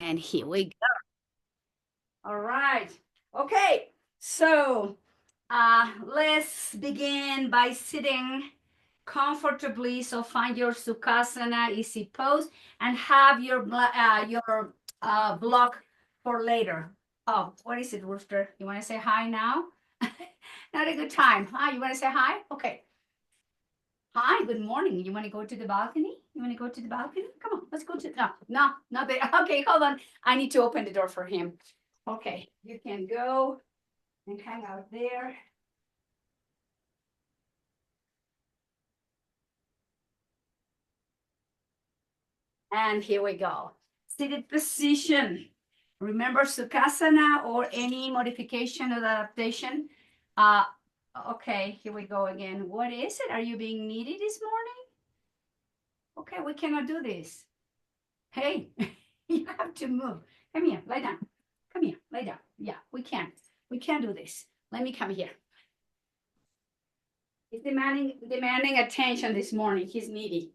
And here we go. All right. Okay. So let's begin by sitting comfortably. So find your Sukhasana, easy pose, and have your block for later. Oh, what is it, Rooster? You want to say hi now? Not a good time. Hi, you want to say hi? Okay. Hi, good morning. You want to go to the balcony? You want to go to the balcony? Come on, let's go to, no, not there. Okay, hold on. I need to open the door for him. Okay, you can go and hang out there. And here we go. Seated position. Remember Sukhasana or any modification or adaptation. Uh, okay, here we go again. What is it? Are you being needy this morning? Okay, we cannot do this. Hey, you have to move. Come here, lie down. Come here, lie down. Yeah, we can't. We can't do this. Let me come here. He's demanding attention this morning. He's needy.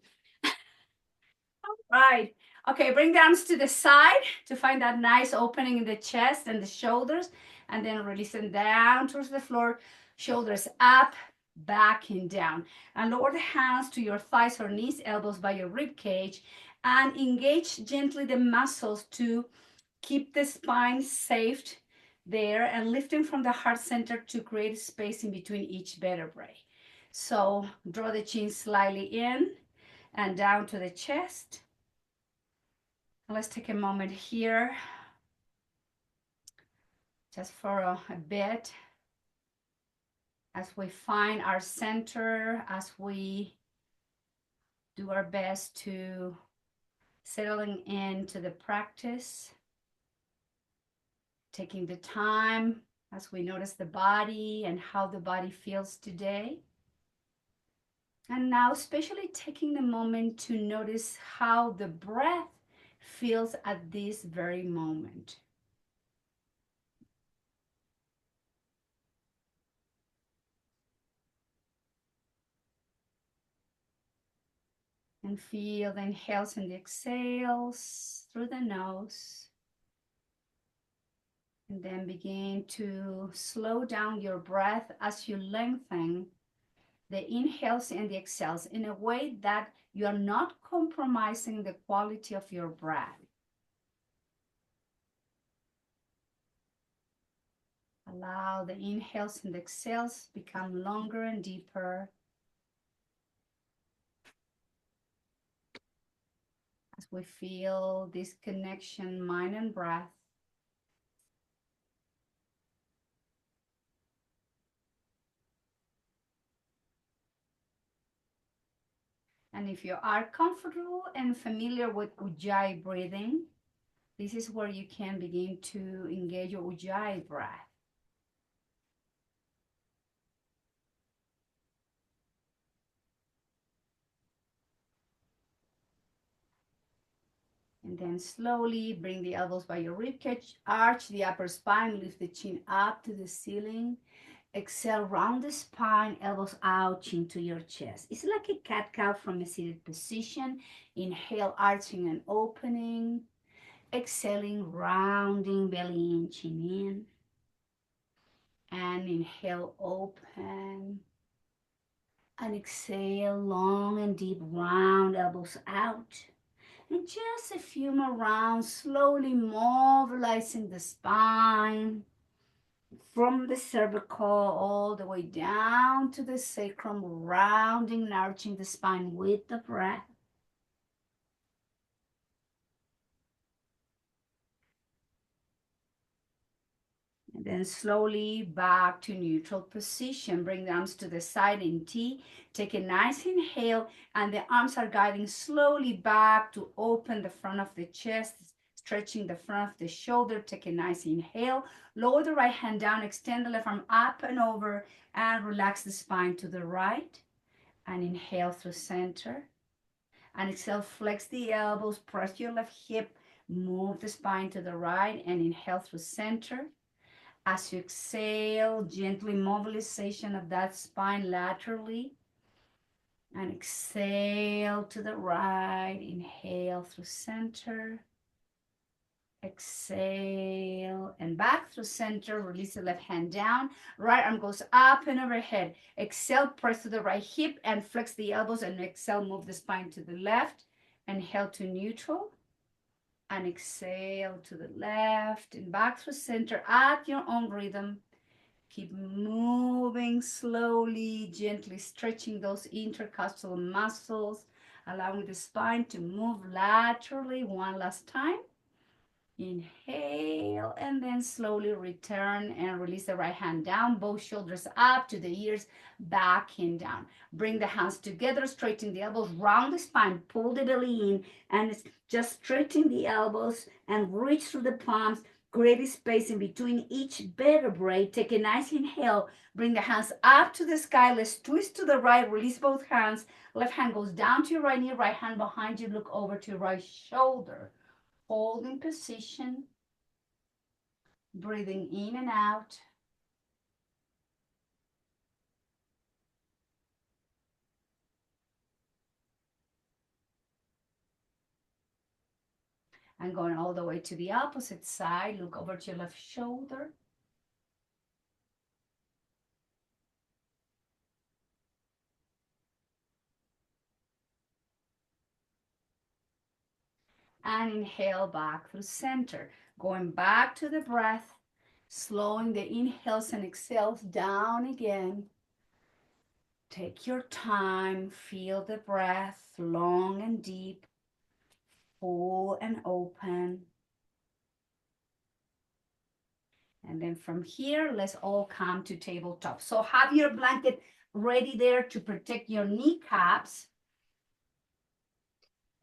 Right. Okay, bring the arms to the side to find that nice opening in the chest and the shoulders, and then release them down towards the floor, shoulders up, back and down. And lower the hands to your thighs or knees, elbows by your rib cage, and engage gently the muscles to keep the spine safe there and lifting from the heart center to create space in between each vertebrae. So draw the chin slightly in and down to the chest. Let's take a moment here just for a bit as we find our center, as we do our best to settling into the practice, taking the time as we notice the body and how the body feels today. And now especially taking the moment to notice how the breath feels at this very moment. And feel the inhales and the exhales through the nose. And then begin to slow down your breath as you lengthen the inhales and the exhales in a way that you are not compromising the quality of your breath. Allow the inhales and the exhales become longer and deeper. As we feel this connection, mind and breath. And if you are comfortable and familiar with Ujjayi breathing, this is where you can begin to engage your Ujjayi breath. And then slowly bring the elbows by your ribcage, arch the upper spine, lift the chin up to the ceiling. Exhale, round the spine, elbows out, chin to your chest. It's like a cat-cow from a seated position. Inhale, arching and opening. Exhaling, rounding, belly in, chin in. And inhale, open. And exhale, long and deep, round, elbows out. And just a few more rounds, slowly mobilizing the spine from the cervical all the way down to the sacrum, rounding and arching the spine with the breath. And then slowly back to neutral position. Bring the arms to the side in T. Take a nice inhale, and the arms are guiding slowly back to open the front of the chest, stretching the front of the shoulder. Take a nice inhale. Lower the right hand down, extend the left arm up and over, and relax the spine to the right. And inhale through center. And exhale, flex the elbows, press your left hip, move the spine to the right, and inhale through center. As you exhale, gently mobilization of that spine laterally. And exhale to the right, inhale through center. Exhale and back through center. Release the left hand down. Right arm goes up and overhead. Exhale, press to the right hip and flex the elbows. And exhale, move the spine to the left. Inhale to neutral. And exhale to the left and back through center at your own rhythm. Keep moving slowly, gently stretching those intercostal muscles, allowing the spine to move laterally one last time. Inhale and then slowly return and release the right hand down, both shoulders up to the ears, back and down. Bring the hands together, straighten the elbows, round the spine, pull the belly in, and just straighten the elbows and reach through the palms. Create space in between each vertebrae. Take a nice inhale. Bring the hands up to the sky. Let's twist to the right. Release both hands. Left hand goes down to your right knee. Right hand behind you. Look over to your right shoulder. Holding position, breathing in and out. And going all the way to the opposite side. Look over to your left shoulder. And inhale back through center. Going back to the breath, slowing the inhales and exhales down again. Take your time, feel the breath long and deep, full and open. And then from here, let's all come to tabletop. So have your blanket ready there to protect your kneecaps.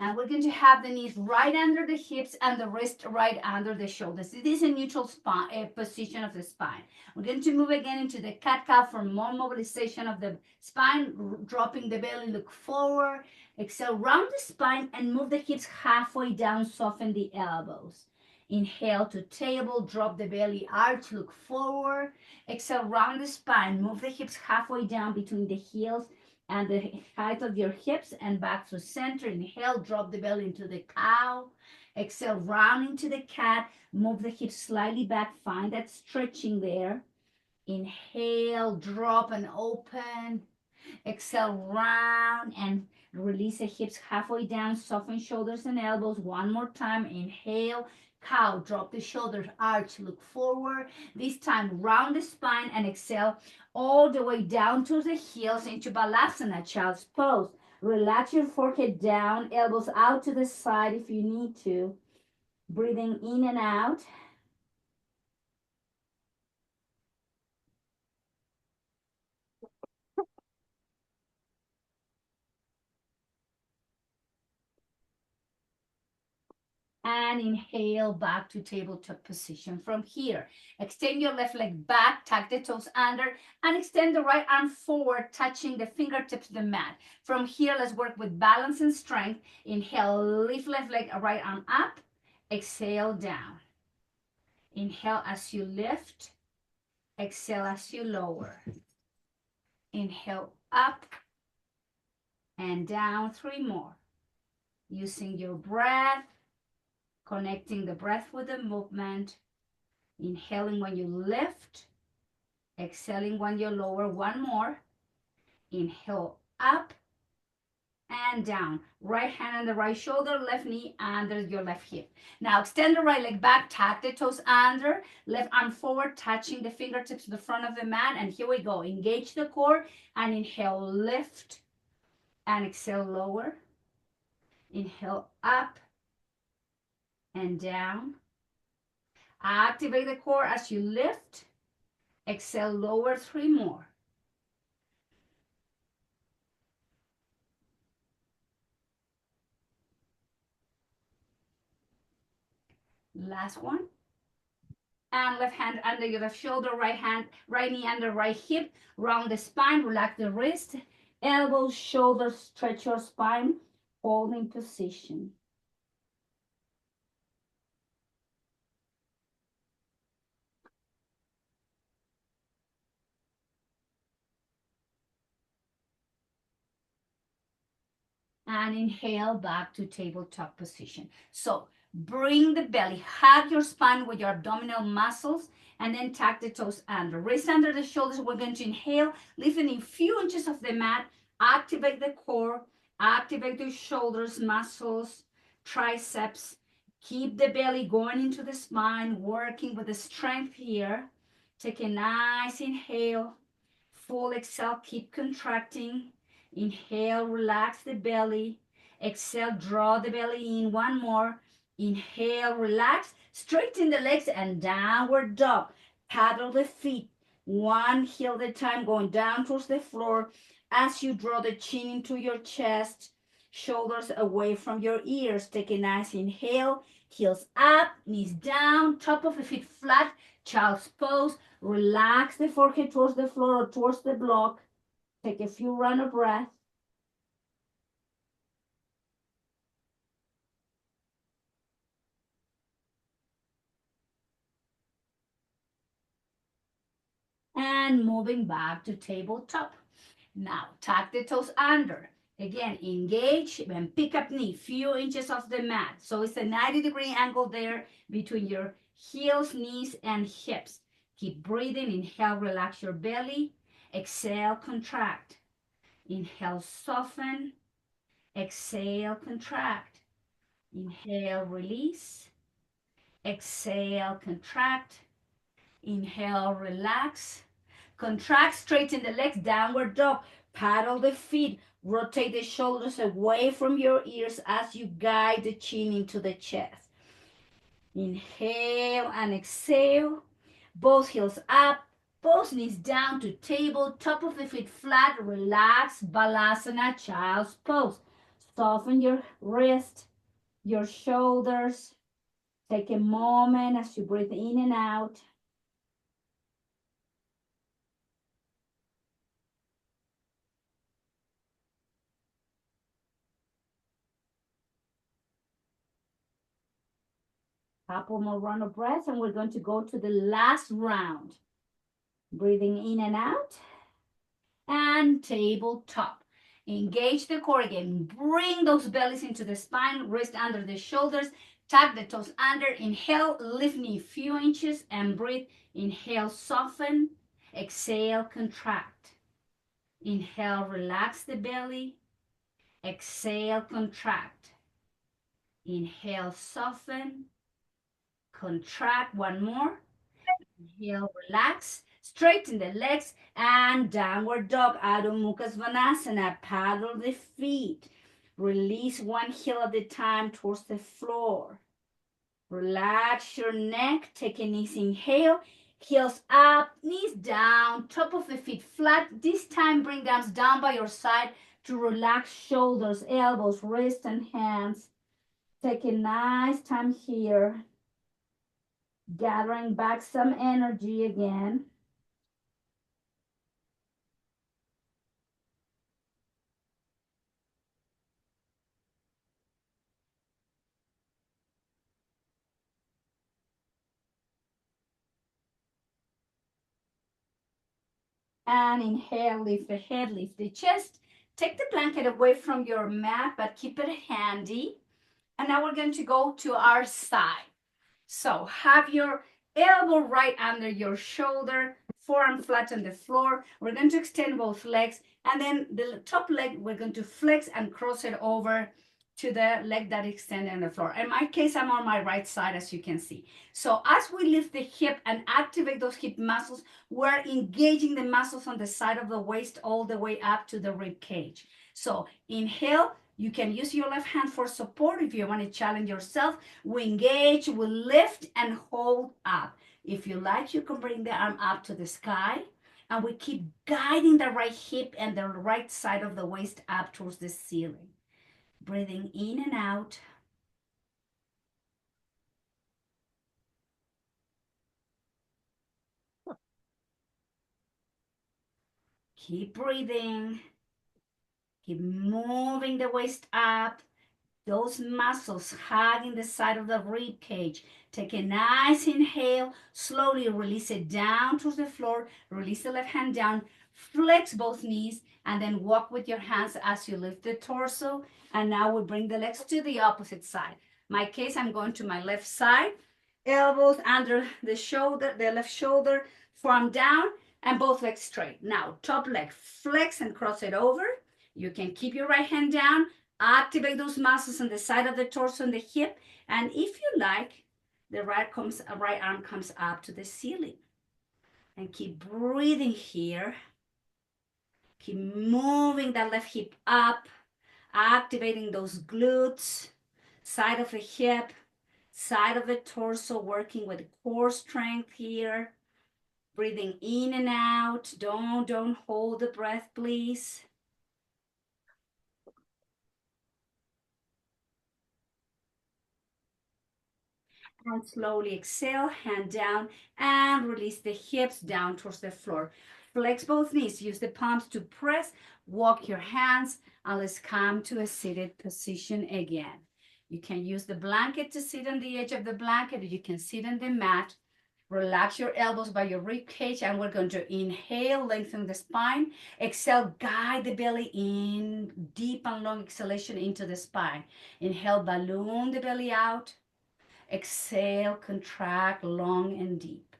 And we're going to have the knees right under the hips and the wrist right under the shoulders. It is a neutral spine, position of the spine. We're going to move again into the cat-cow for more mobilization of the spine, dropping the belly, look forward. Exhale, round the spine and move the hips halfway down, soften the elbows. Inhale to table, drop the belly, arch, look forward. Exhale, round the spine, move the hips halfway down between the heels and the height of your hips and back to center. Inhale, drop the belly into the cow. Exhale, round into the cat. Move the hips slightly back. Find that stretching there. Inhale, drop and open. Exhale, round and release the hips halfway down. Soften shoulders and elbows. One more time. Inhale, cow, drop the shoulders, arch, look forward. This time, round the spine and exhale all the way down to the heels into Balasana, child's pose. Relax your forehead down, elbows out to the side if you need to. Breathing in and out. And inhale back to tabletop position. From here, extend your left leg back, tuck the toes under, and extend the right arm forward, touching the fingertips to the mat. From here, let's work with balance and strength. Inhale, lift left leg, right arm up. Exhale, down. Inhale as you lift. Exhale as you lower. Inhale, up and down. 3 more. Using your breath, connecting the breath with the movement. Inhaling when you lift, exhaling when you lower. 1 more. Inhale up and down. Right hand on the right shoulder, left knee under your left hip. Now extend the right leg back, tuck the toes under, left arm forward, touching the fingertips to the front of the mat. And here we go. Engage the core and inhale, lift and exhale, lower. Inhale up and down. Activate the core as you lift. Exhale, lower. 3 more. Last one. And left hand under your left shoulder, right knee under right hip. Round the spine, relax the wrist. Elbows, shoulders, stretch your spine. Holding position. And inhale back to tabletop position. So Bring the belly, hug your spine with your abdominal muscles, and then tuck the toes under. Wrist under the shoulders. We're going to inhale, lifting a few inches of the mat. Activate the core, activate the shoulders, muscles, triceps. Keep the belly going into the spine, working with the strength here. Take a nice inhale, full exhale, keep contracting. Inhale, relax the belly. Exhale, draw the belly in. One more. Inhale, relax, straighten the legs and downward dog. Paddle the feet, one heel at a time, going down towards the floor as you draw the chin into your chest, shoulders away from your ears. Take a nice inhale, heels up, knees down, top of the feet flat, child's pose. Relax the forehead towards the floor or towards the block. Take a few rounds of breath. And moving back to tabletop. Now, tuck the toes under. Again, engage and pick up knee, few inches off the mat. So it's a 90-degree angle there between your heels, knees, and hips. Keep breathing. Inhale, relax your belly. Exhale, contract. Inhale, soften. Exhale, contract. Inhale, release. Exhale, contract. Inhale, relax. Contract, straighten the legs, downward dog. Paddle the feet. Rotate the shoulders away from your ears as you guide the chin into the chest. Inhale and exhale. Both heels up. Both knees down to table. Top of the feet flat. Relax. Balasana, child's pose. Soften your wrist, your shoulders. Take a moment as you breathe in and out. Couple more round of breaths, and we're going to go to the last round. Breathing in and out. And tabletop. Engage the core again. Bring those bellies into the spine, wrist under the shoulders. Tuck the toes under. Inhale, lift knee a few inches and breathe. Inhale, soften. Exhale, contract. Inhale, relax the belly. Exhale, contract. Inhale, soften. Contract. One more. Inhale, relax. Straighten the legs and downward dog. Adho Mukha Svanasana. Paddle the feet. Release one heel at a time towards the floor. Relax your neck. Take an easy inhale. Heels up, knees down, top of the feet flat. This time bring arms down by your side to relax shoulders, elbows, wrists, and hands. Take a nice time here. Gathering back some energy again. And inhale, lift the head, lift the chest. Take the blanket away from your mat, but keep it handy. And now we're going to go to our side. So have your elbow right under your shoulder, forearm flat on the floor. We're going to extend both legs, and then the top leg, we're going to flex and cross it over to the leg that extended on the floor. In my case, I'm on my right side, as you can see. So as we lift the hip and activate those hip muscles, we're engaging the muscles on the side of the waist all the way up to the rib cage. So inhale. You can use your left hand for support if you want to challenge yourself. We engage, we lift and hold up. If you like, you can bring the arm up to the sky. And we keep guiding the right hip and the right side of the waist up towards the ceiling. Breathing in and out. Keep breathing. Keep moving the waist up. Those muscles hugging the side of the rib cage. Take a nice inhale. Slowly release it down to the floor. Release the left hand down. Flex both knees and then walk with your hands as you lift the torso. And now we bring the legs to the opposite side. My case, I'm going to my left side, elbows under the shoulder, the left shoulder, forearm down, and both legs straight. Now, top leg, flex and cross it over. You can keep your right hand down, activate those muscles on the side of the torso and the hip, and if you like, the right arm comes up to the ceiling. And keep breathing here. Keep moving that left hip up, activating those glutes, side of the hip, side of the torso, working with core strength here. Breathing in and out. Don't hold the breath, please. And slowly exhale, hand down, and release the hips down towards the floor. Flex both knees. Use the palms to press. Walk your hands, and let's come to a seated position again. You can use the blanket to sit on the edge of the blanket, or you can sit on the mat. Relax your elbows by your rib cage, and we're going to inhale, lengthen the spine. Exhale, guide the belly in, deep and long exhalation into the spine. Inhale, balloon the belly out. Exhale, contract long and deep.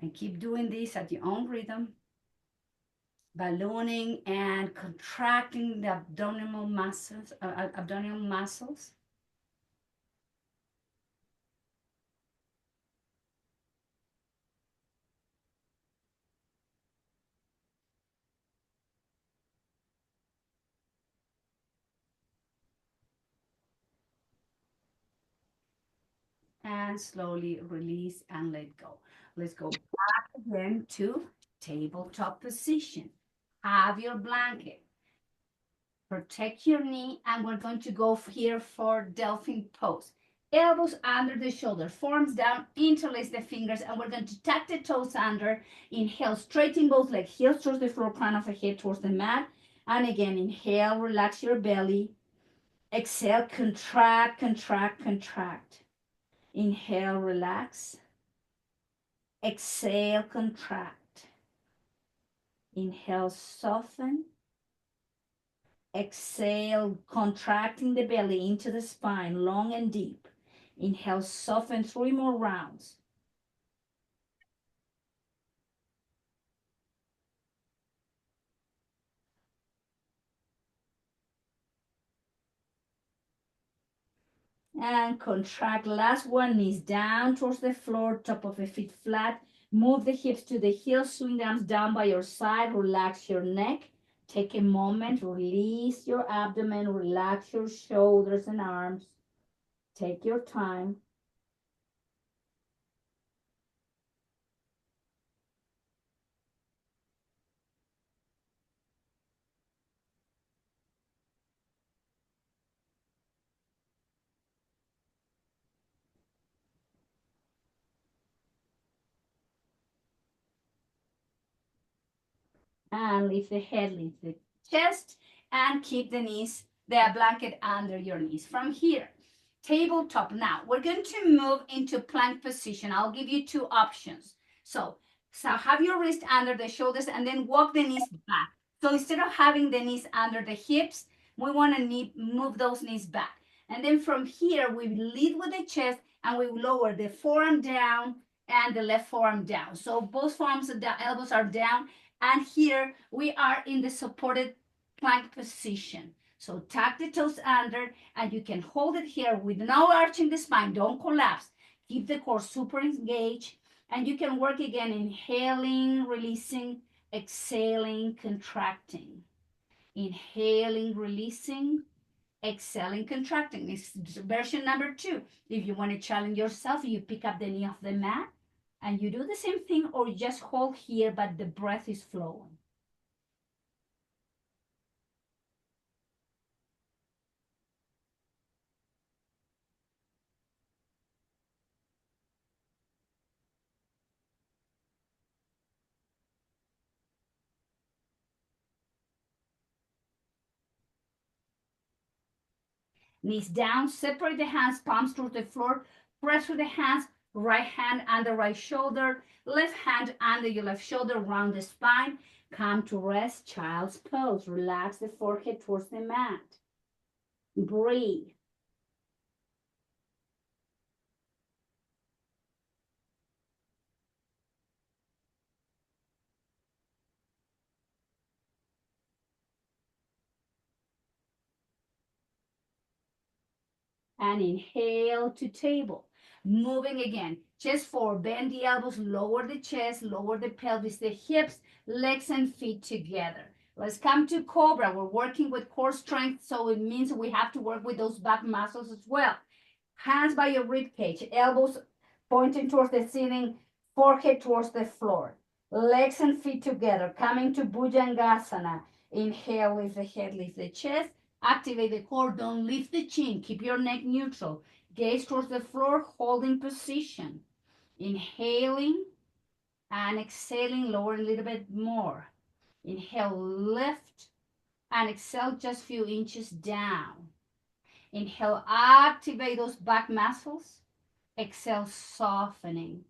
And keep doing this at your own rhythm. Ballooning and contracting the abdominal muscles, And slowly release and let go. Let's go back again to tabletop position. Have your blanket. Protect your knee, and we're going to go here for Delphin pose. Elbows under the shoulder, forearms down, interlace the fingers, and we're going to tuck the toes under. Inhale, straighten both legs, heels towards the floor, crown of the head towards the mat. And again, inhale, relax your belly. Exhale, contract, contract, contract. Inhale, relax. Exhale, contract. Inhale, soften. Exhale, contracting the belly into the spine, long and deep. Inhale, soften, 3 more rounds. And contract, last one, knees down towards the floor, top of the feet flat. Move the hips to the heels, swing the arms down by your side, relax your neck. Take a moment, release your abdomen, relax your shoulders and arms. Take your time. And lift the head, lift the chest, and keep the knees, the blanket under your knees. From here, tabletop. Now, we're going to move into plank position. I'll give you 2 options. So have your wrist under the shoulders and then walk the knees back. So instead of having the knees under the hips, we want to move those knees back. And then from here, we lead with the chest and we lower the forearm down and the left forearm down. So both forearms are down, elbows are down, and here we are in the supported plank position. So tuck the toes under, and you can hold it here with no arching the spine. Don't collapse. Keep the core super engaged, and you can work again, inhaling, releasing, exhaling, contracting. Inhaling, releasing, exhaling, contracting. This is version number 2. If you want to challenge yourself, you pick up the knee off the mat and you do the same thing, or you just hold here, but the breath is flowing. Knees down, separate the hands, palms towards the floor, press with the hands, right hand under right shoulder, left hand under your left shoulder, round the spine. Come to rest, child's pose. Relax the forehead towards the mat. Breathe. And inhale to table. Moving again. Chest forward, bend the elbows, lower the chest, lower the pelvis, the hips, legs and feet together. Let's come to Cobra. We're working with core strength, so it means we have to work with those back muscles as well. Hands by your rib cage, elbows pointing towards the ceiling, forehead towards the floor. Legs and feet together, coming to Bhujangasana. Inhale, lift the head, lift the chest. Activate the core, don't lift the chin. Keep your neck neutral. Gaze towards the floor, holding position. Inhaling and exhaling, lower a little bit more. Inhale, lift, and exhale just a few inches down. Inhale, activate those back muscles. Exhale, softening.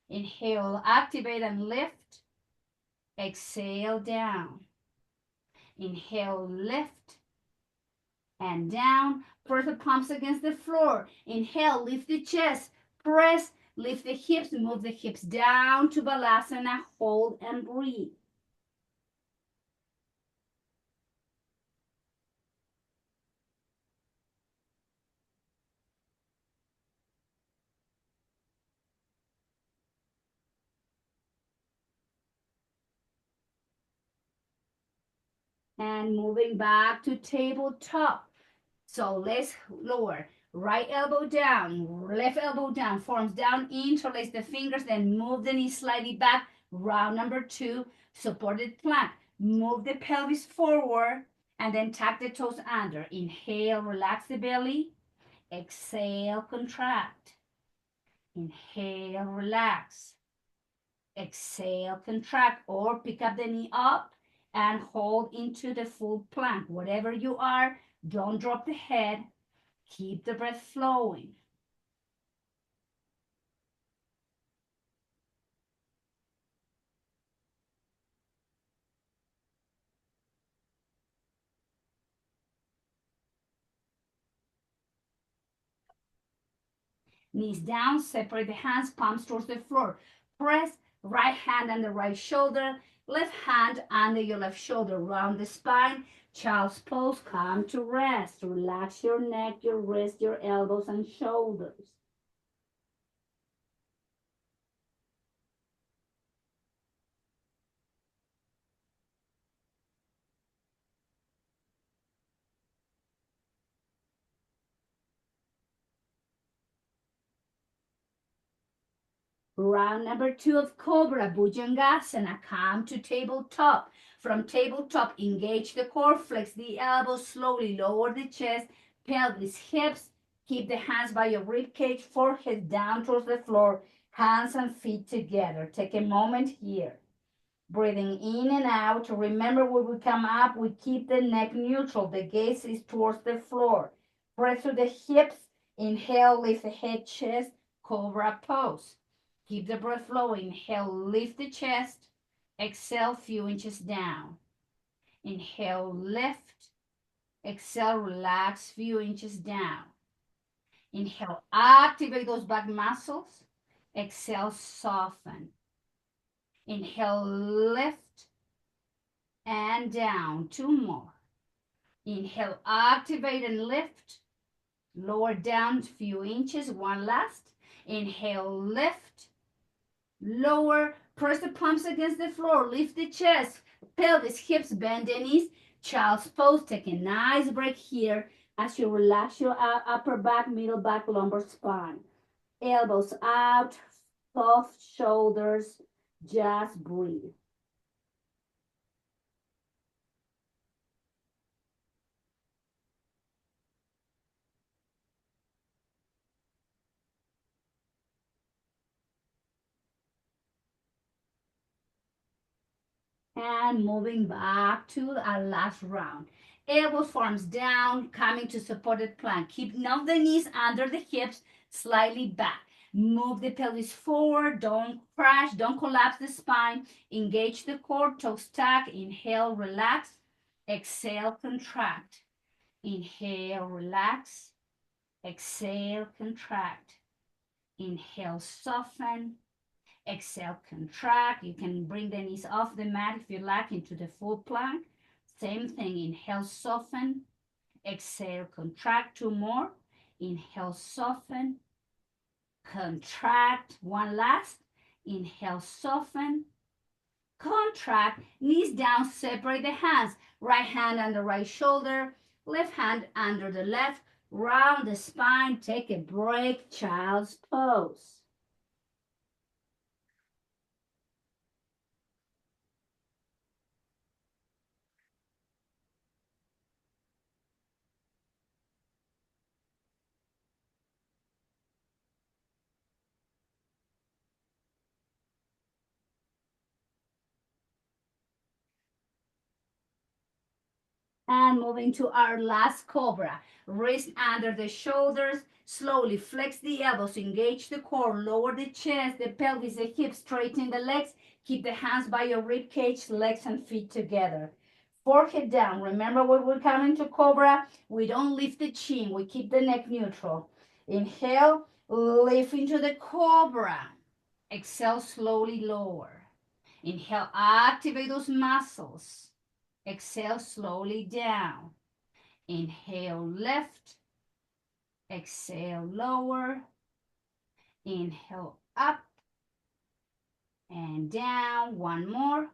Inhale, activate and lift. Exhale, down. Inhale, lift and down. Press the palms against the floor. Inhale, lift the chest. Press, lift the hips, move the hips down to Balasana. Hold and breathe. And moving back to tabletop. So let's lower. Right elbow down, left elbow down, forms down, interlace the fingers, then move the knee slightly back. Round number 2, supported plank. Move the pelvis forward and then tuck the toes under. Inhale, relax the belly. Exhale, contract. Inhale, relax. Exhale, contract, or pick up the knee up and hold into the full plank. Whatever you are, don't drop the head. Keep the breath flowing. Knees down, separate the hands, palms towards the floor. Press right hand on the right shoulder, left hand under your left shoulder. Round the spine, child's pose, come to rest. Relax your neck, your wrist, your elbows and shoulders. Round number 2 of Cobra, Bhujangasana. Come to tabletop. From tabletop, engage the core, flex the elbows, slowly lower the chest, pelvis, hips. Keep the hands by your rib cage, forehead down towards the floor, hands and feet together. Take a moment here. Breathing in and out. Remember, when we come up, we keep the neck neutral. The gaze is towards the floor. Press through the hips. Inhale, lift the head, chest, cobra pose. Keep the breath flowing. Inhale, lift the chest. Exhale, few inches down. Inhale, lift. Exhale, relax, few inches down. Inhale, activate those back muscles. Exhale, soften. Inhale, lift and down. 2 more. Inhale, activate and lift. Lower down a few inches. 1 last. Inhale, lift. Lower, press the palms against the floor. Lift the chest, pelvis, hips, bend the knees. Child's pose. Take a nice break here as you relax your upper back, middle back, lumbar spine. Elbows out, soft shoulders. Just breathe. And moving back to our last round. Elbows forms down, coming to supported plank. Keep now the knees under the hips, slightly back. Move the pelvis forward, don't crash, don't collapse the spine. Engage the core, toes tuck. Inhale, relax. Exhale, contract. Inhale, relax. Exhale, contract. Inhale, soften. Exhale, contract. You can bring the knees off the mat if you like into the full plank. Same thing. Inhale, soften. Exhale, contract. 2 more. Inhale, soften. Contract. One last. Inhale, soften. Contract. Knees down, separate the hands. Right hand on the right shoulder. Left hand under the left. Round the spine. Take a break. Child's pose. And moving to our last cobra. Wrist under the shoulders. Slowly flex the elbows, engage the core, lower the chest, the pelvis, the hips, straighten the legs. Keep the hands by your rib cage, legs and feet together. Forehead down. Remember when we come into cobra, we don't lift the chin, we keep the neck neutral. Inhale, lift into the cobra. Exhale, slowly lower. Inhale, activate those muscles. Exhale, slowly down. Inhale, lift. Exhale, lower. Inhale, up and down. One more.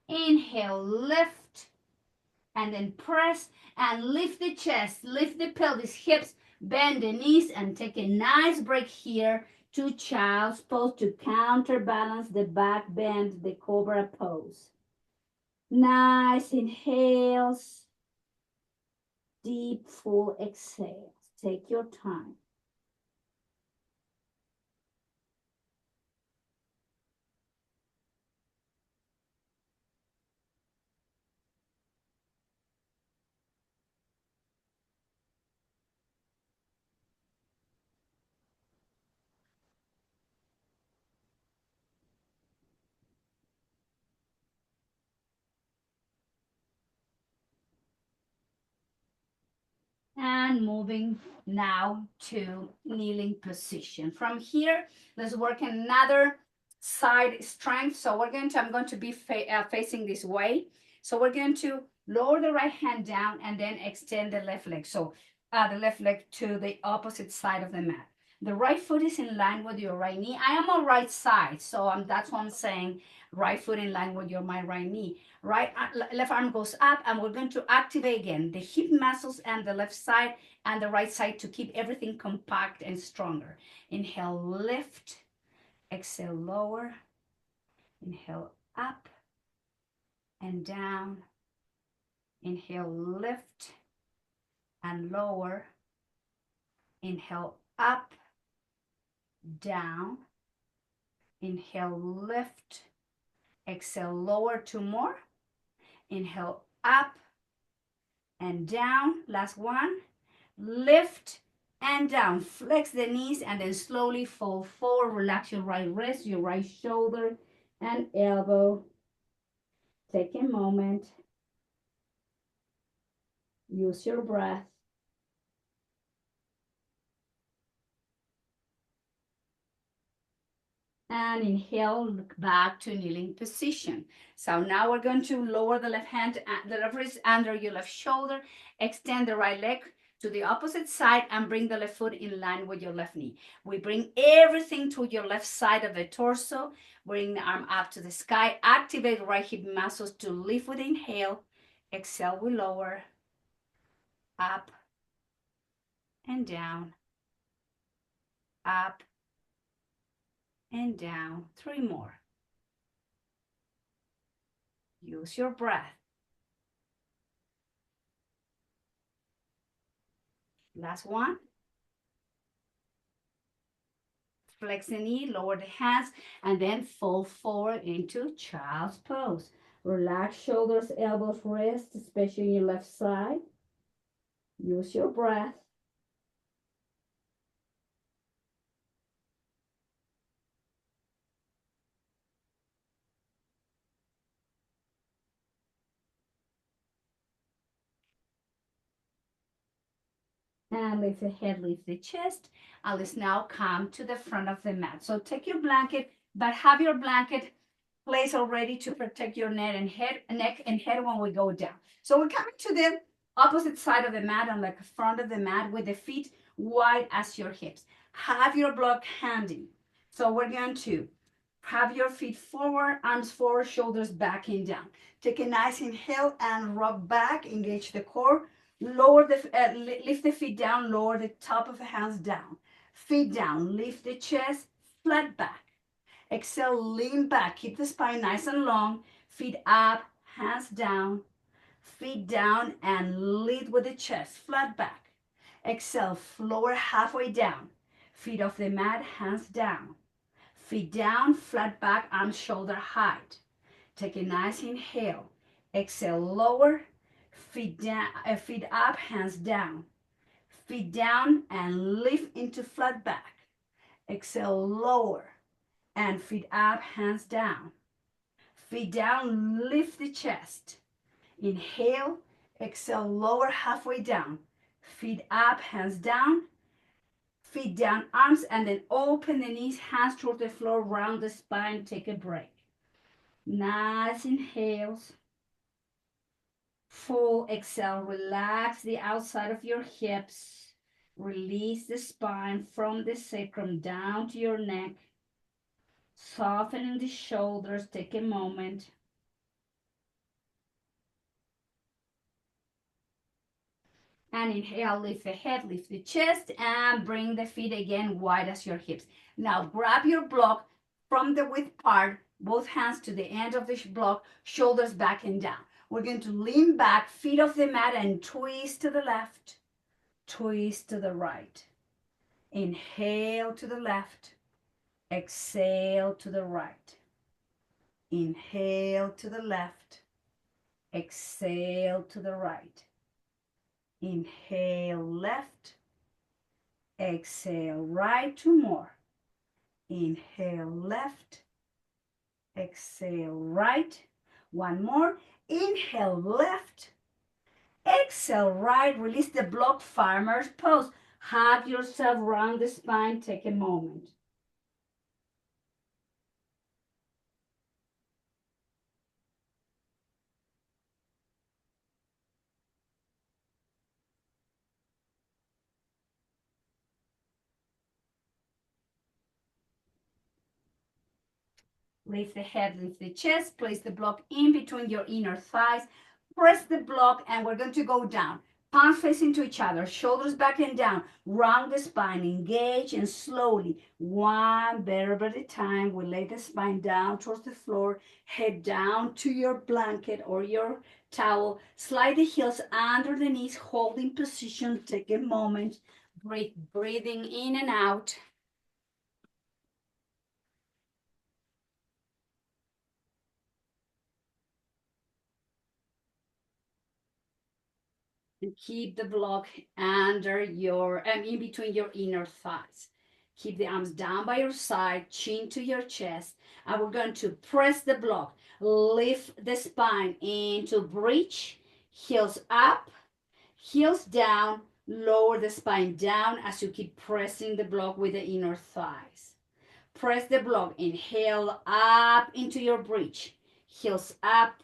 Inhale, lift. And then press and lift the chest, lift the pelvis, hips, bend the knees, and take a nice break here to child's pose to counterbalance the back bend, the cobra pose. Nice inhales, deep, full exhales. Take your time. And moving now to kneeling position. From here, let's work another side strength. So I'm going to be facing this way. So we're going to lower the right hand down and then extend the left leg. So the left leg to the opposite side of the mat. The right foot is in line with your right knee. I am on right side, so that's what I'm saying. Right foot in line with my right knee. Right, left arm goes up, and we're going to activate again the hip muscles and the left side and the right side to keep everything compact and stronger. Inhale, lift. Exhale, lower. Inhale, up and down. Inhale, lift and lower. Inhale, up, down. Inhale, lift. Exhale, lower. Two more. Inhale, up and down. Last one. Lift and down. Flex the knees and then slowly fall forward. Relax your right wrist, your right shoulder and elbow. Take a moment. Use your breath. And inhale, look back to kneeling position. So now we're going to lower the left hand, the left wrist under your left shoulder, extend the right leg to the opposite side and bring the left foot in line with your left knee. We bring everything to your left side of the torso. Bring the arm up to the sky. Activate the right hip muscles to lift with inhale. Exhale, we lower. Up and down. Up and down. Three more. Use your breath. Last one. Flex the knee, lower the hands, and then fall forward into child's pose. Relax shoulders, elbows, wrists, especially your left side. Use your breath. And lift the head, lift the chest. And let's now come to the front of the mat. So take your blanket, but have your blanket placed already to protect your neck and head when we go down. So we're coming to the opposite side of the mat, on like the front of the mat with the feet wide as your hips. Have your block handy. So we're going to have your feet forward, arms forward, shoulders back and down. Take a nice inhale and rock back, engage the core. Lift the feet down, lower the top of the hands down. Feet down, lift the chest, flat back. Exhale, lean back, keep the spine nice and long. Feet up, hands down. Feet down and lead with the chest, flat back. Exhale, lower halfway down. Feet off the mat, hands down. Feet down, flat back, arms shoulder height. Take a nice inhale. Exhale, lower. Feet down, feet up, hands down. Feet down and lift into flat back. Exhale, lower. And feet up, hands down. Feet down, lift the chest. Inhale, exhale, lower halfway down. Feet up, hands down. Feet down, arms, and then open the knees, hands toward the floor, round the spine, take a break. Nice inhales. Full exhale, relax the outside of your hips. Release the spine from the sacrum down to your neck. Softening the shoulders, take a moment. And inhale, lift the head, lift the chest, and bring the feet again wide as your hips. Now grab your block from the width part, both hands to the end of the block, shoulders back and down. We're going to lean back, feet off the mat, and twist to the left, twist to the right. Inhale to the left, exhale to the right. Inhale to the left, exhale to the right. Inhale left, exhale right, two more. Inhale left, exhale right. One more. Inhale left, exhale right. Release the block, farmer's pose. Hug yourself around the spine. Take a moment. Lift the head, lift the chest, place the block in between your inner thighs. Press the block and we're going to go down. Palms facing to each other, shoulders back and down. Round the spine, engage and slowly, one vertebra at a time, we lay the spine down towards the floor, head down to your blanket or your towel. Slide the heels under the knees, holding position. Take a moment, breathing in and out. And keep the block under your, in between your inner thighs. Keep the arms down by your side, chin to your chest. And we're going to press the block. Lift the spine into bridge, heels up, heels down, lower the spine down as you keep pressing the block with the inner thighs. Press the block, inhale up into your bridge, heels up,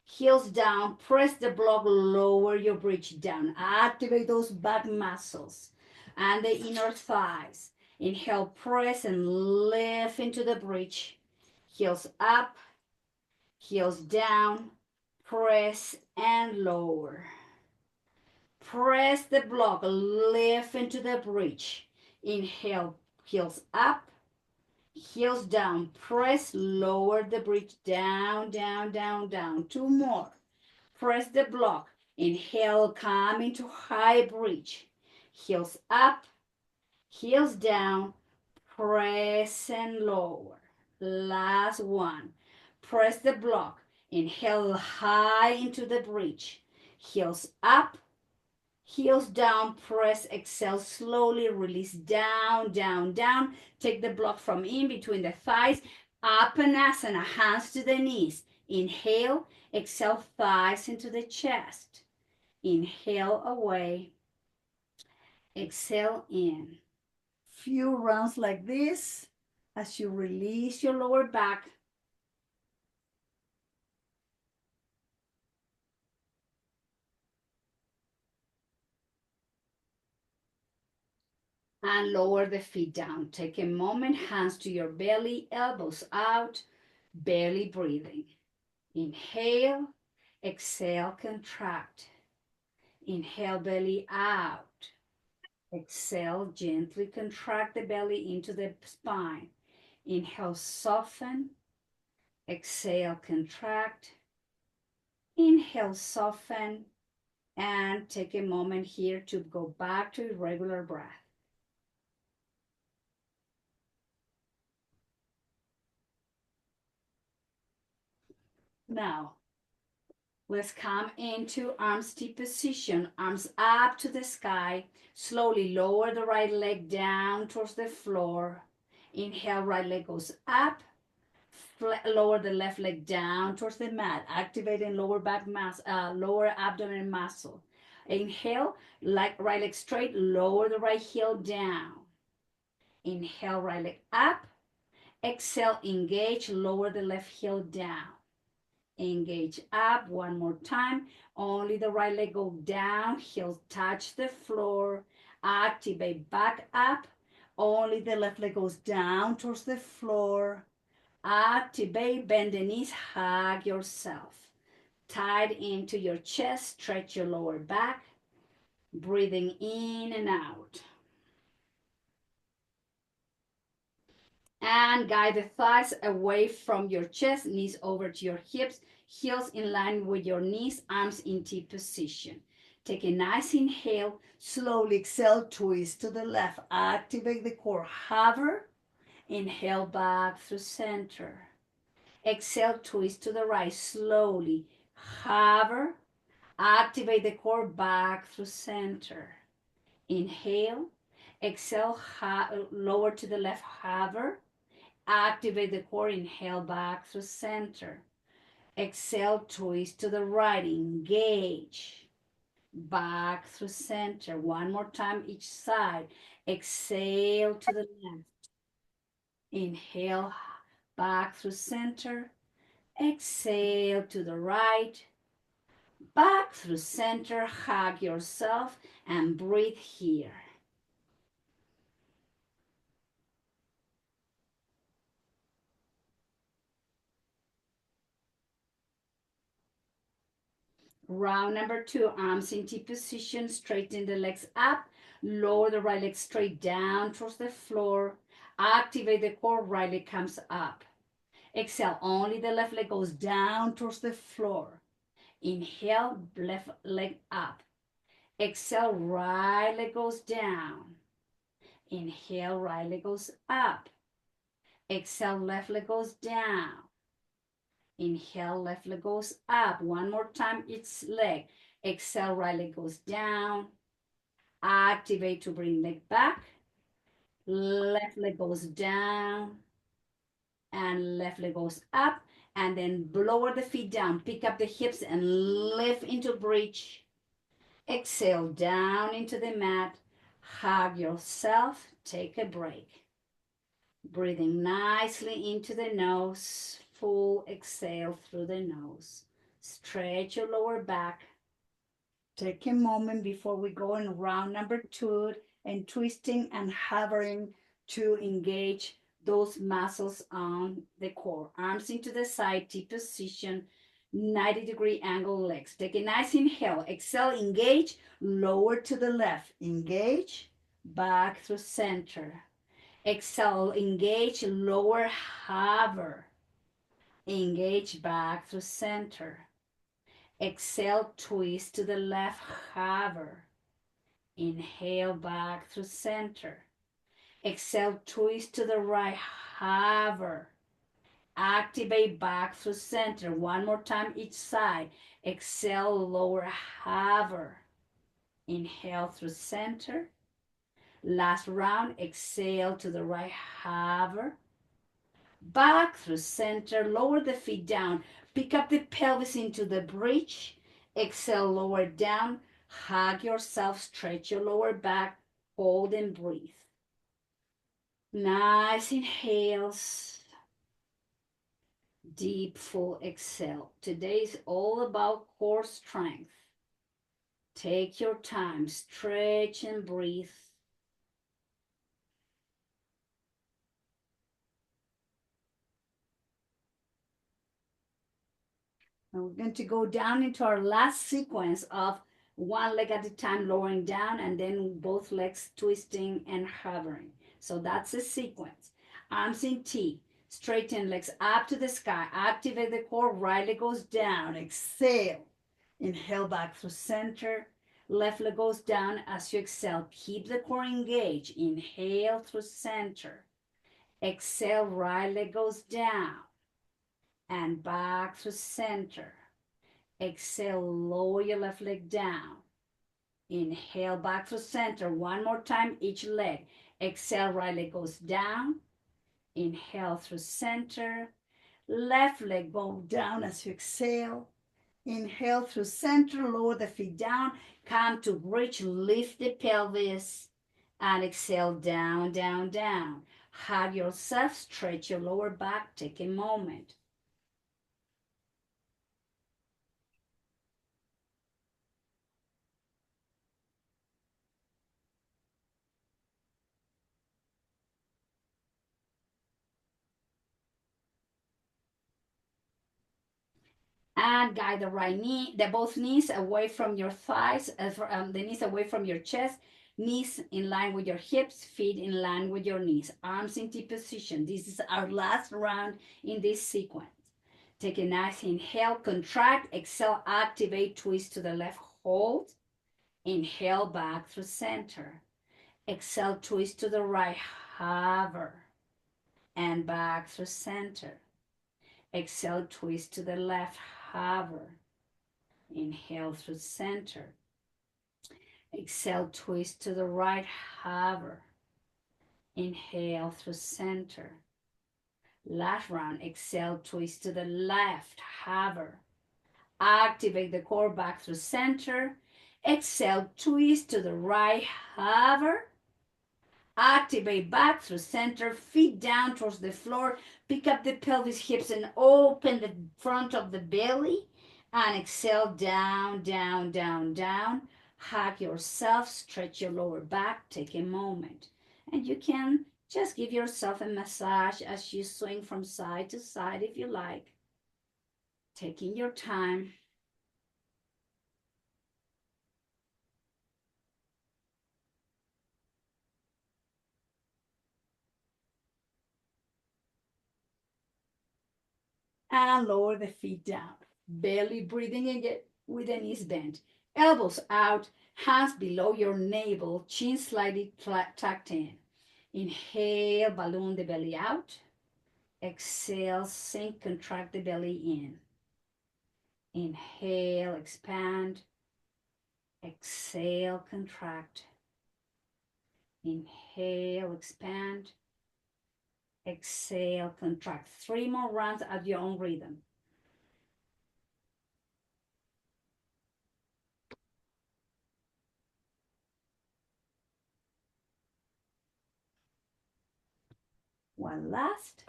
heels down, press the block, lower your bridge down. Activate those back muscles and the inner thighs. Inhale, press and lift into the bridge. Heels up, heels down, press and lower. Press the block, lift into the bridge. Inhale, heels up, heels down, press, lower the bridge, down, down, down, down. Two more. Press the block. Inhale, come into high bridge. Heels up, heels down, press and lower. Last one. Press the block. Inhale high into the bridge. Heels up, heels down, press, exhale, slowly release down, down, down. Take the block from in between the thighs, Apanasana, hands to the knees. Inhale, exhale, thighs into the chest. Inhale away, exhale in. Few rounds like this as you release your lower back. And lower the feet down. Take a moment, hands to your belly, elbows out, belly breathing. Inhale, exhale, contract. Inhale, belly out. Exhale, gently contract the belly into the spine. Inhale, soften. Exhale, contract. Inhale, soften. And take a moment here to go back to regular breath. Now, let's come into arms T position, arms up to the sky. Slowly lower the right leg down towards the floor. Inhale, right leg goes up. Lower the left leg down towards the mat, activating lower abdomen muscle. Inhale, right leg straight, lower the right heel down. Inhale, right leg up. Exhale, engage, lower the left heel down. Engage up one more time. Only the right leg go down, heels touch the floor. Activate back up. Only the left leg goes down towards the floor. Activate, bend the knees, hug yourself. Tight into your chest, stretch your lower back. Breathing in and out. And guide the thighs away from your chest, knees over to your hips, heels in line with your knees, arms in T position. Take a nice inhale, slowly exhale, twist to the left, activate the core, hover, inhale back through center. Exhale, twist to the right, slowly, hover, activate the core back through center. Inhale, exhale, lower to the left, hover, activate the core, inhale back through center. Exhale, twist to the right, engage. Back through center. One more time each side. Exhale to the left. Inhale, back through center. Exhale to the right. Back through center. Hug yourself and breathe here. Round number 2, arms in T position, straighten the legs up, lower the right leg straight down towards the floor, activate the core, right leg comes up. Exhale, only the left leg goes down towards the floor. Inhale, left leg up. Exhale, right leg goes down. Inhale, right leg goes up. Exhale, left leg goes down. Inhale, left leg goes up. One more time, each leg. Exhale, right leg goes down. Activate to bring leg back. Left leg goes down. And left leg goes up. And then lower the feet down. Pick up the hips and lift into bridge. Exhale down into the mat. Hug yourself. Take a break. Breathing nicely into the nose. Full exhale through the nose. Stretch your lower back. Take a moment before we go in round number 2 and twisting and hovering to engage those muscles on the core. Arms into the side, T position, 90-degree angle legs. Take a nice inhale. Exhale, engage, lower to the left. Engage, back through center. Exhale, engage, lower, hover. Engage, back through center. Exhale, twist to the left, hover. Inhale, back through center. Exhale, twist to the right, hover. Activate back through center. One more time each side. Exhale, lower, hover. Inhale through center. Last round, exhale to the right, hover. Back through center, lower the feet down. Pick up the pelvis into the bridge. Exhale, lower down. Hug yourself, stretch your lower back, hold and breathe. Nice inhales. Deep, full exhale. Today is all about core strength. Take your time, stretch and breathe. And we're going to go down into our last sequence of one leg at a time, lowering down, and then both legs twisting and hovering. So that's the sequence. Arms in T. Straighten legs up to the sky. Activate the core. Right leg goes down. Exhale. Inhale back through center. Left leg goes down as you exhale. Keep the core engaged. Inhale through center. Exhale, right leg goes down and back through center. Exhale, lower your left leg down. Inhale, back to center. One more time, each leg. Exhale, right leg goes down. Inhale through center. Left leg go down as you exhale. Inhale through center, lower the feet down. Come to bridge, lift the pelvis. And exhale, down, down, down. Hug yourself, stretch your lower back. Take a moment. And guide the right knee, the both knees away from your thighs, the knees away from your chest, knees in line with your hips, feet in line with your knees, arms in T position. This is our last round in this sequence. Take a nice inhale, contract, exhale, activate, twist to the left, hold, inhale back through center, exhale, twist to the right, hover, and back through center. Exhale, twist to the left, hover. Inhale through center. Exhale, twist to the right, hover. Inhale through center. Last round, exhale, twist to the left, hover. Activate the core back through center. Exhale, twist to the right, hover. Activate back through center, feet down towards the floor. Pick up the pelvis, hips, and open the front of the belly. And exhale, down, down, down, down. Hug yourself, stretch your lower back, take a moment. And you can just give yourself a massage as you swing from side to side if you like. Taking your time. And lower the feet down. Belly breathing again with the knees bent. Elbows out, hands below your navel, chin slightly tucked in. Inhale, balloon the belly out. Exhale, sink, contract the belly in. Inhale, expand. Exhale, contract. Inhale, expand. Exhale, contract. 3 more rounds at your own rhythm. One last.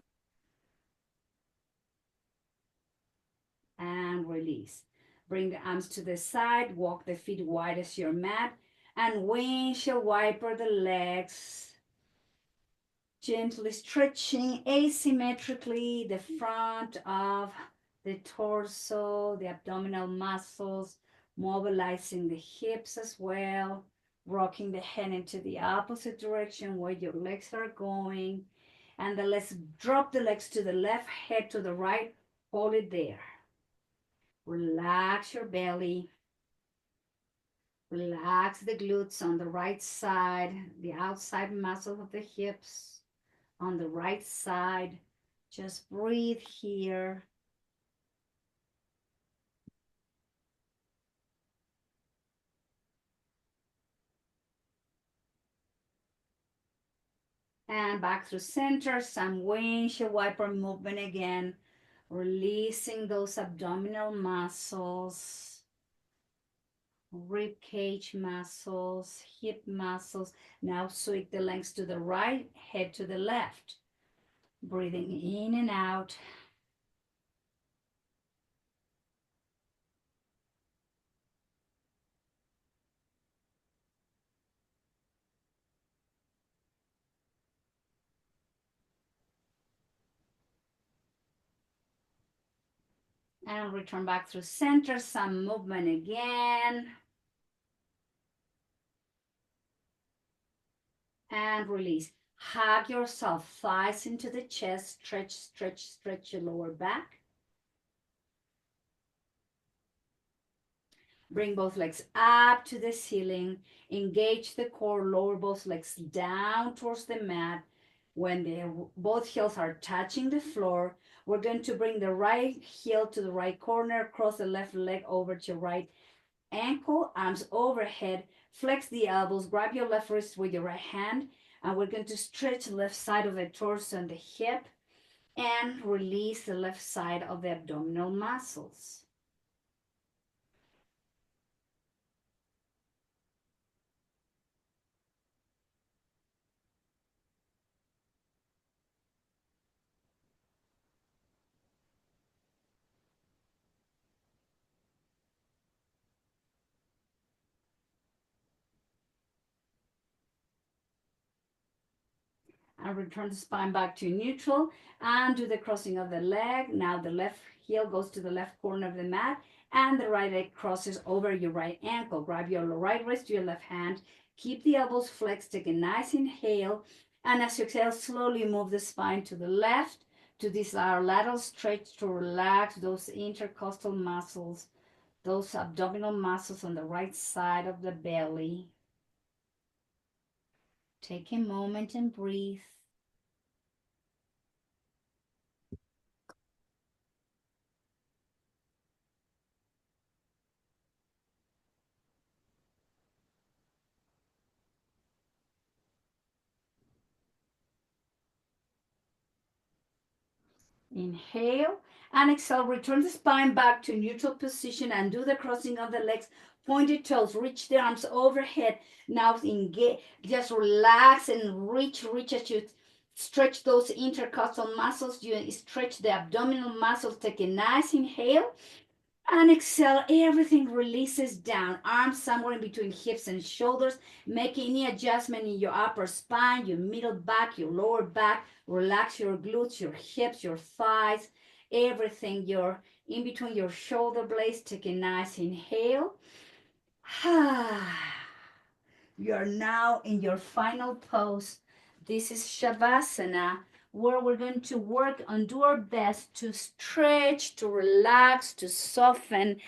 And release. Bring the arms to the side, walk the feet wide as your mat, and windshield wiper the legs. Gently stretching asymmetrically the front of the torso, the abdominal muscles, mobilizing the hips as well, rocking the head into the opposite direction where your legs are going. And then let's drop the legs to the left, head to the right, hold it there. Relax your belly. Relax the glutes on the right side, the outside muscle of the hips on the right side. Just breathe here. And back to center, some windshield wiper movement again, releasing those abdominal muscles, rib cage muscles, hip muscles. Now sweep the legs to the right, head to the left. Breathing in and out. And return back through center, some movement again. And release. Hug yourself, thighs into the chest, stretch, stretch, stretch your lower back. Bring both legs up to the ceiling. Engage the core, lower both legs down towards the mat. When both heels are touching the floor, we're going to bring the right heel to the right corner, cross the left leg over to your right ankle, arms overhead, flex the elbows, grab your left wrist with your right hand, and we're going to stretch the left side of the torso and the hip and release the left side of the abdominal muscles. And return the spine back to neutral and do the crossing of the leg. Now the left heel goes to the left corner of the mat and the right leg crosses over your right ankle. Grab your right wrist to your left hand. Keep the elbows flexed. Take a nice inhale. And as you exhale, slowly move the spine to the left to this our lateral stretch to relax those intercostal muscles, those abdominal muscles on the right side of the belly. Take a moment and breathe. Inhale and exhale. Return the spine back to neutral position and do the crossing of the legs. Pointed toes. Reach the arms overhead. Now engage. Just relax and reach as you stretch those intercostal muscles. You stretch the abdominal muscles. Take a nice inhale. And exhale, everything releases down. Arms somewhere in between hips and shoulders. Make any adjustment in your upper spine, your middle back, your lower back. Relax your glutes, your hips, your thighs, everything. Your in between your shoulder blades. Take a nice inhale. You're now in your final pose. This is Shavasana, where we're going to work and do our best to stretch, to relax, to soften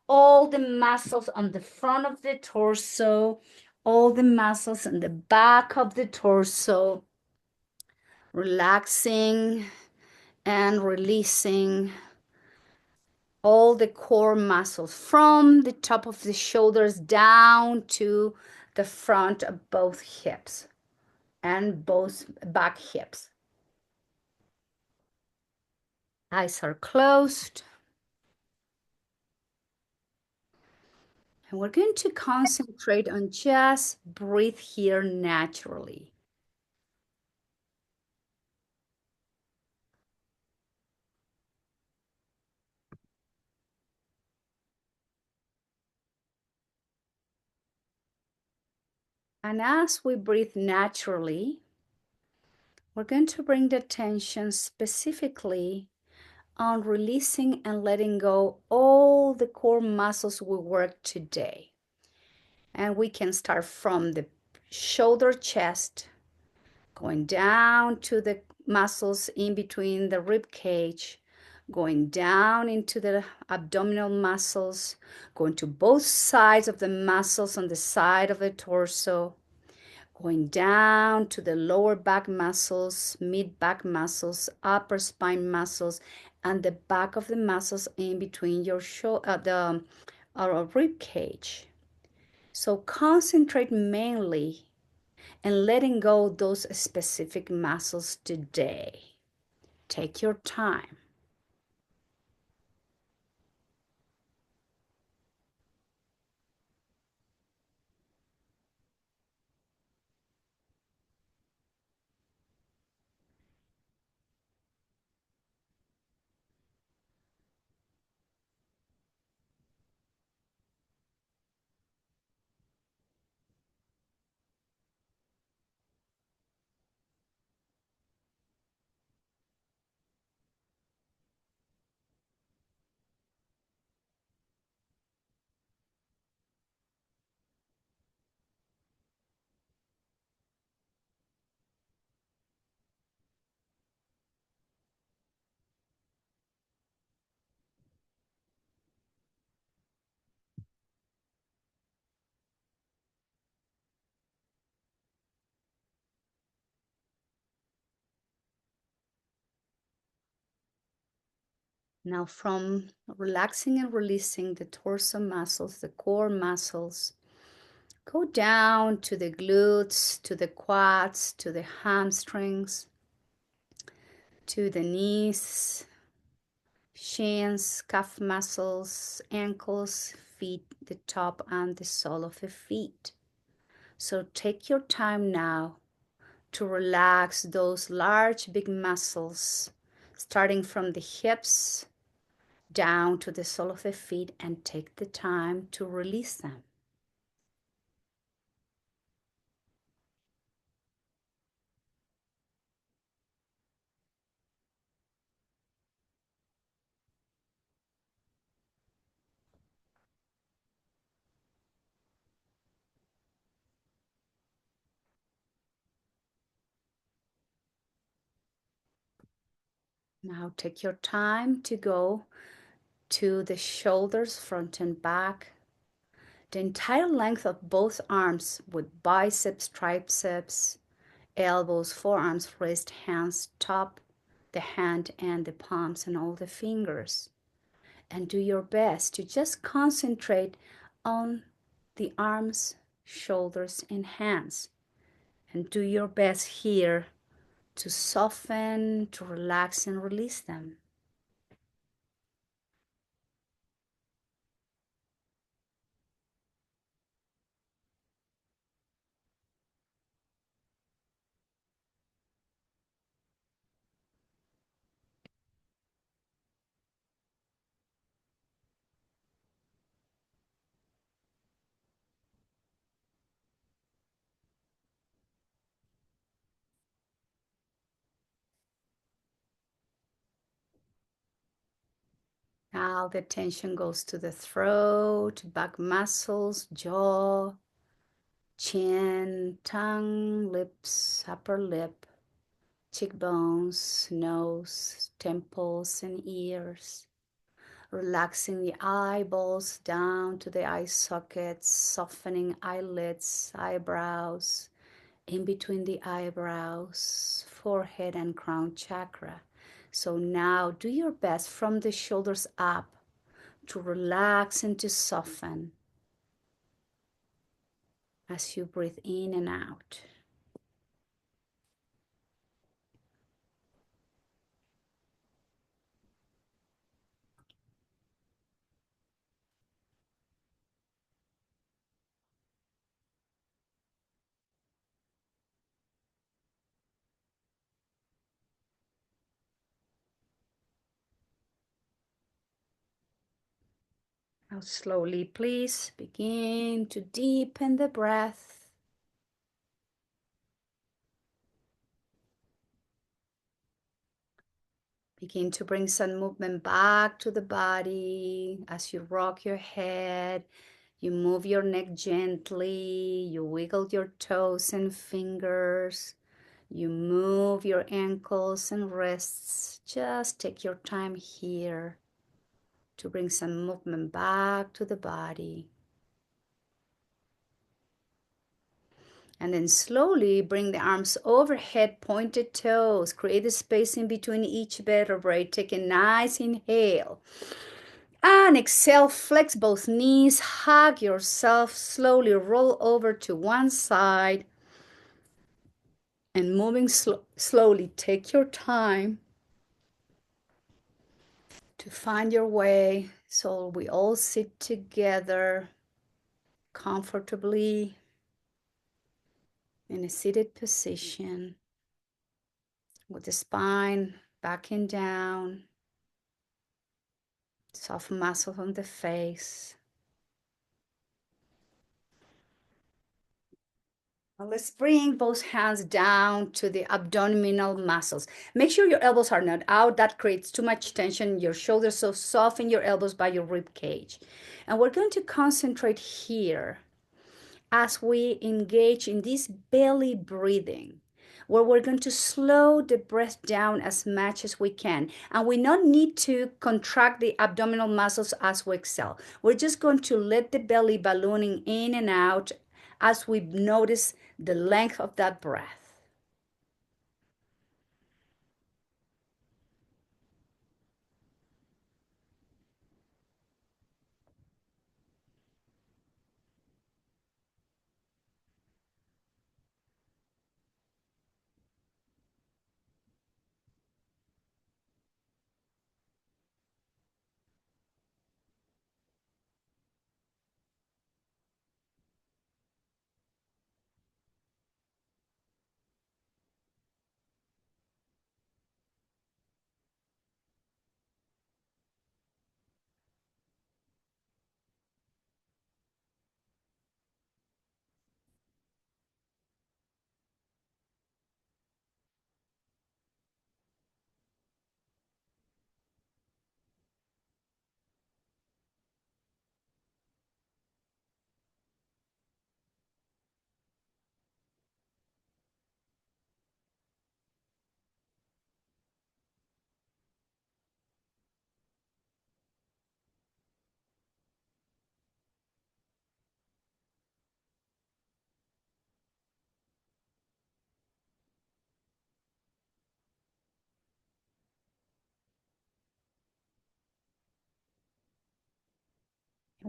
all the muscles on the front of the torso, all the muscles on the back of the torso, relaxing and releasing all the core muscles from the top of the shoulders down to the front of both hips and both back hips. Eyes are closed. And we're going to concentrate on just breathe here naturally. And as we breathe naturally, we're going to bring the attention specifically on releasing and letting go all the core muscles we worked today. And we can start from the shoulder, chest, going down to the muscles in between the rib cage, going down into the abdominal muscles, going to both sides of the muscles on the side of the torso, going down to the lower back muscles, mid back muscles, upper spine muscles, and the back of the muscles in between your the rib cage. So concentrate mainly and letting go those specific muscles today. Take your time. Now from relaxing and releasing the torso muscles, the core muscles, go down to the glutes, to the quads, to the hamstrings, to the knees, shins, calf muscles, ankles, feet, the top and the sole of the feet. So take your time now to relax those large, big muscles, starting from the hips down to the sole of the feet, and take the time to release them. Now take your time to go to the shoulders, front and back, the entire length of both arms with biceps, triceps, elbows, forearms, wrist, hands, top, the hand and the palms and all the fingers. And do your best to just concentrate on the arms, shoulders, and hands. And do your best here to soften, to relax and release them. Now the attention goes to the throat, back muscles, jaw, chin, tongue, lips, upper lip, cheekbones, nose, temples, and ears. Relaxing the eyeballs down to the eye sockets, softening eyelids, eyebrows, in between the eyebrows, forehead, and crown chakra. So now do your best from the shoulders up to relax and to soften as you breathe in and out. Now slowly, please begin to deepen the breath. Begin to bring some movement back to the body as you rock your head. You move your neck gently. You wiggle your toes and fingers. You move your ankles and wrists. Just take your time here to bring some movement back to the body. And then slowly bring the arms overhead, pointed toes. Create a space in between each vertebrae. Take a nice inhale. And exhale, flex both knees. Hug yourself. Slowly roll over to one side. And moving slowly, take your time to find your way. So we all sit together comfortably in a seated position with the spine backing down, soft muscles on the face. Now let's bring both hands down to the abdominal muscles. Make sure your elbows are not out. That creates too much tension in your shoulders, so soften your elbows by your rib cage. And we're going to concentrate here as we engage in this belly breathing, where we're going to slow the breath down as much as we can. And we don't need to contract the abdominal muscles as we exhale. We're just going to let the belly ballooning in and out as we notice the length of that breath.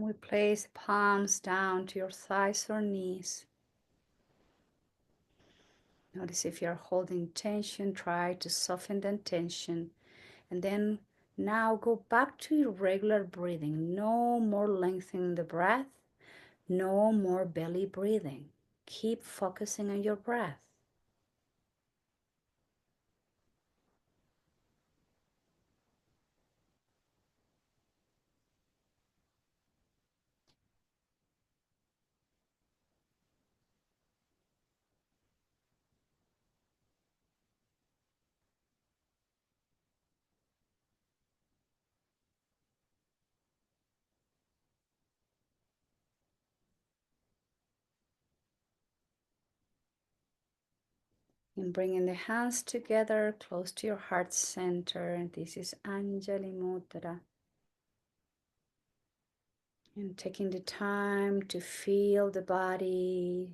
And we place palms down to your thighs or knees. Notice if you're holding tension, try to soften the tension. And then now go back to your regular breathing. No more lengthening the breath. No more belly breathing. Keep focusing on your breath. And bringing the hands together close to your heart center. This is Anjali Mudra. And taking the time to feel the body,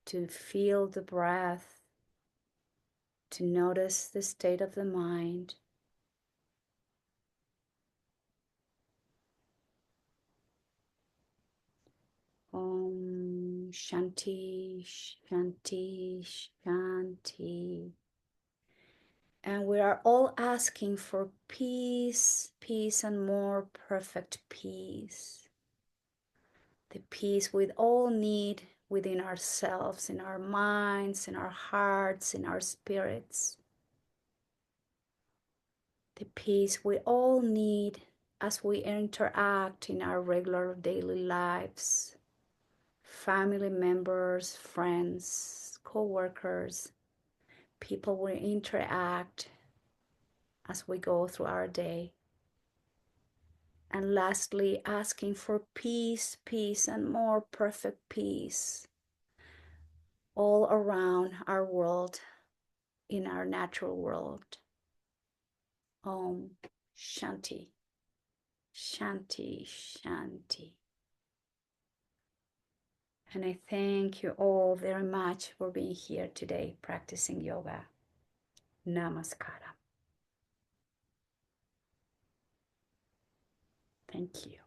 to feel the breath, to notice the state of the mind. Om Shanti, Shanti, Shanti. And we are all asking for peace, peace, and more perfect peace. The peace we all need within ourselves, in our minds, in our hearts, in our spirits. The peace we all need as we interact in our regular daily lives. Family members, friends, co-workers, people we interact as we go through our day. And lastly, asking for peace, peace, and more perfect peace all around our world, in our natural world. Om Shanti, Shanti, Shanti. And I thank you all very much for being here today practicing yoga. Namaskara. Thank you.